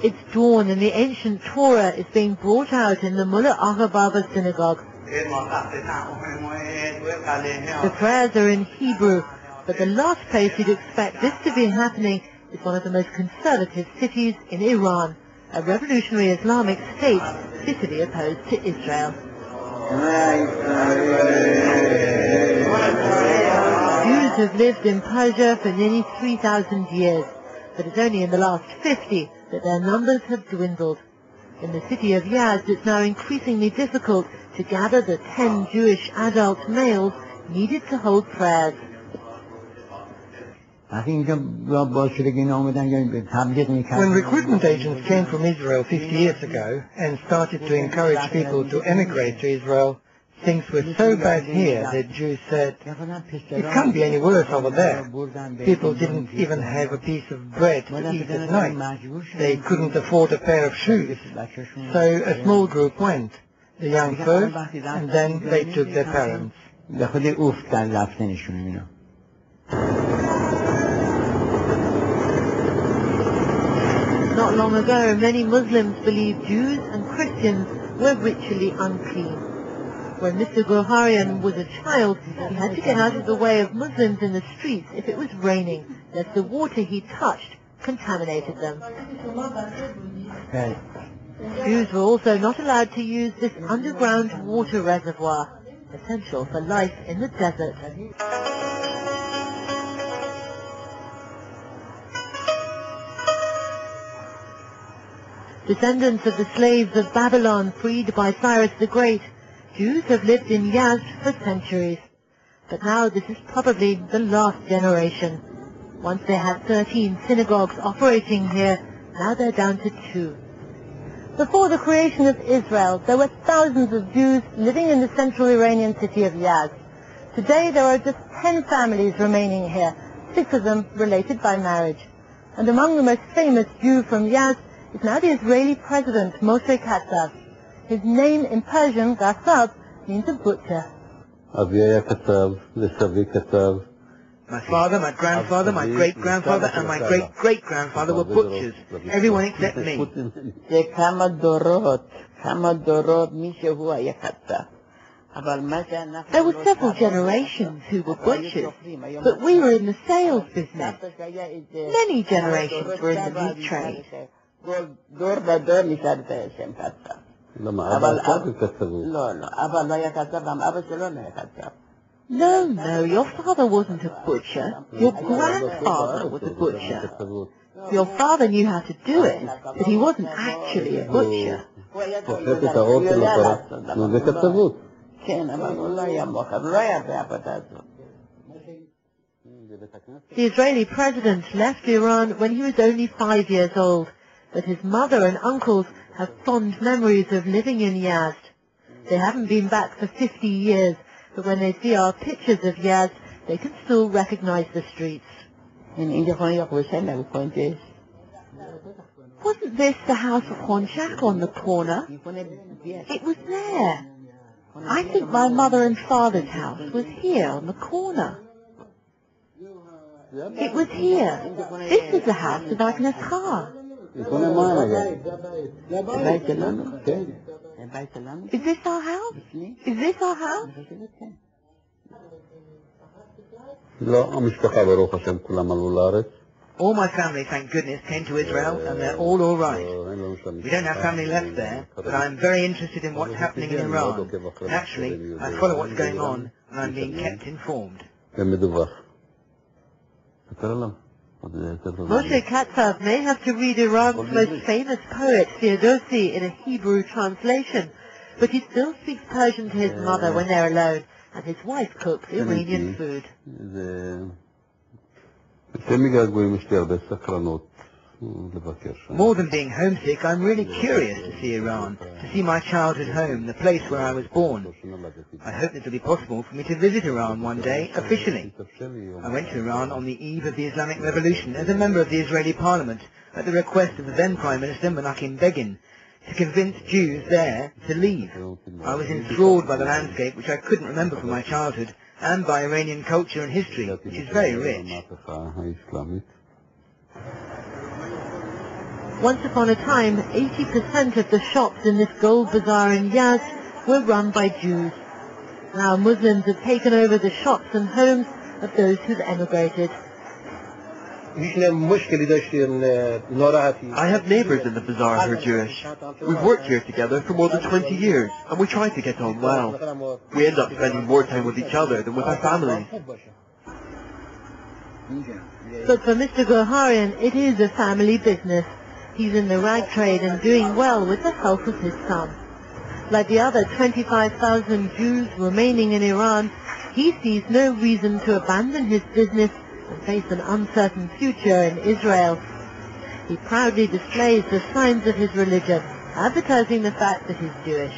It's dawn and the ancient Torah is being brought out in the Mullah Aghababa synagogue. The prayers are in Hebrew, but the last place you'd expect this to be happening is one of the most conservative cities in Iran, a revolutionary Islamic state bitterly opposed to Israel. Jews have lived in Persia for nearly 3,000 years, but it's only in the last 50 that their numbers have dwindled. In the city of Yazd, it's now increasingly difficult to gather the 10 Jewish adult males needed to hold prayers. When recruitment agents came from Israel 50 years ago and started to encourage people to emigrate to Israel, things were so bad here that Jews said, it can't be any worse over there. People didn't even have a piece of bread to eat at night. They couldn't afford a pair of shoes. So a small group went, the young first, and then they took their parents. Not long ago, many Muslims believed Jews and Christians were ritually unclean. When Mr. Goharian was a child, he had to get out of the way of Muslims in the streets if it was raining, lest the water he touched contaminated them. Jews were also not allowed to use this underground water reservoir, essential for life in the desert. Descendants of the slaves of Babylon freed by Cyrus the Great, Jews have lived in Yazd for centuries. But now this is probably the last generation. Once they had 13 synagogues operating here, now they're down to 2. Before the creation of Israel, there were thousands of Jews living in the central Iranian city of Yazd. Today there are just 10 families remaining here, 6 of them related by marriage. And among the most famous Jew from Yazd is now the Israeli president, Moshe Katsav. His name in Persian, Katsav, means a butcher. My father, my grandfather, my great-grandfather, and my great-great-grandfather were butchers. Everyone except me. There were several generations who were butchers, but we were in the sales business. Many generations were in the meat trade. No, your father wasn't a butcher. Your grandfather was a butcher. Your father knew how to do it, but he wasn't actually a butcher. The Israeli president left Iran when he was only 5 years old, but his mother and uncles have fond memories of living in Yazd. They haven't been back for 50 years, but when they see our pictures of Yazd, they can still recognize the streets. Wasn't this the house of Honchak on the corner? It was there. I think my mother and father's house was here on the corner. It was here. This is the house of Agnes Khan. Is this our house? Is this our house? All my family, thank goodness, came to Israel, and they're all right. We don't have family left there, but I'm very interested in what's happening in Iran. Naturally, I follow what's going on, and I'm being kept informed. Moshe Katsav may have to read Iran's most famous poet, Ferdowsi, in a Hebrew translation, but he still speaks Persian to his mother when they're alone, and his wife cooks Iranian food. More than being homesick, I'm really curious to see Iran, to see my childhood home, the place where I was born. I hope it will be possible for me to visit Iran one day, officially. I went to Iran on the eve of the Islamic Revolution as a member of the Israeli Parliament, at the request of the then Prime Minister Menachem Begin, to convince Jews there to leave. I was enthralled by the landscape, which I couldn't remember from my childhood, and by Iranian culture and history, which is very rich. Once upon a time, 80% of the shops in this gold bazaar in Yazd were run by Jews. Now Muslims have taken over the shops and homes of those who've emigrated. I have neighbors in the bazaar who are Jewish. We've worked here together for more than 20 years, and we try to get on well. We end up spending more time with each other than with our families. But for Mr. Goharian, it is a family business. He's in the rag trade and doing well with the help of his son. Like the other 25,000 Jews remaining in Iran, he sees no reason to abandon his business and face an uncertain future in Israel. He proudly displays the signs of his religion, advertising the fact that he's Jewish.